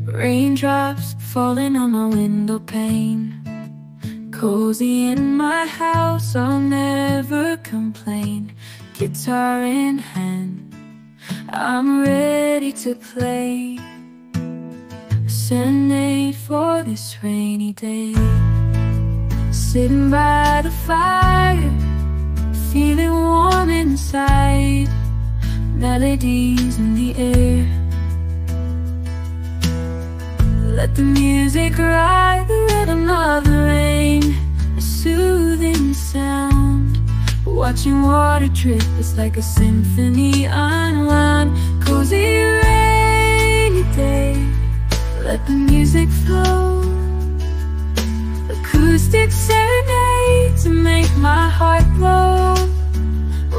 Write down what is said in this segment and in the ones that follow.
Raindrops falling on my window pane. Cozy in my house, I'll never complain. Guitar in hand, I'm ready to play a serenade for this rainy day. Sitting by the fire, feeling warm inside. Melodies in the air. Let the music ride the rhythm of the rain, a soothing sound. Watching water drip is like a symphony unwound. Cozy rainy day, let the music flow. Acoustic serenade to make my heart glow.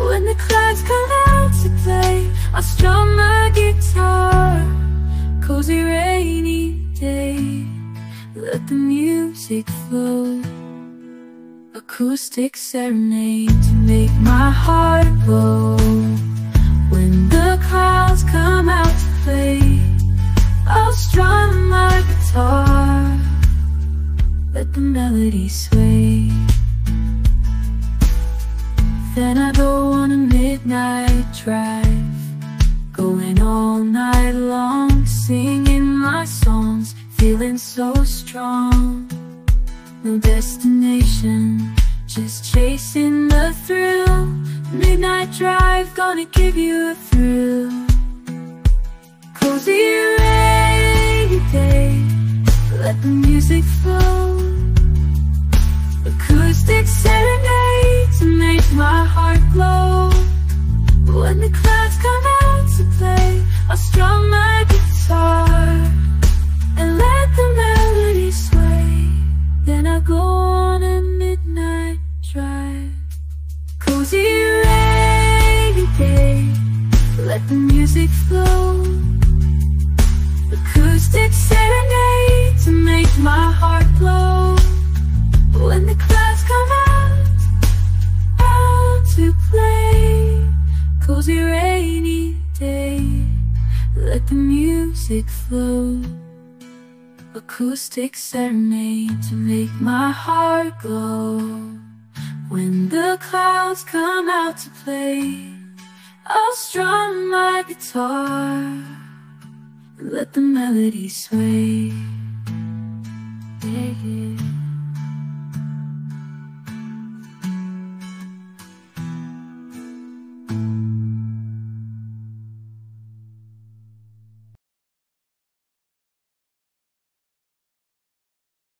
When the clouds come out to play, I'll strum my guitar. Cozy rainy day, let the music flow. Acoustic serenade to make my heart glow. When the clouds come out to play, I'll strum my guitar. Let the melody sway. Then I go on a midnight drive, going all night long, singing my songs, feeling so strong. No destination, just chasing the thrill. Midnight drive, gonna give you a thrill. Cozy rainy day, let the music flow. Acoustic serenade to make my heart glow. When the clouds come out to play, I'll strum my guitar and let the melody sway. Then I'll go on a midnight drive. Cozy rainy day, let the music flow. Acoustic serenade to make my heart glow. When the clouds come out to play. Cozy rainy day, let the music flow. Acoustic serenade to make my heart glow. When the clouds come out to play, I'll strum my guitar and let the melody sway. Yeah, yeah.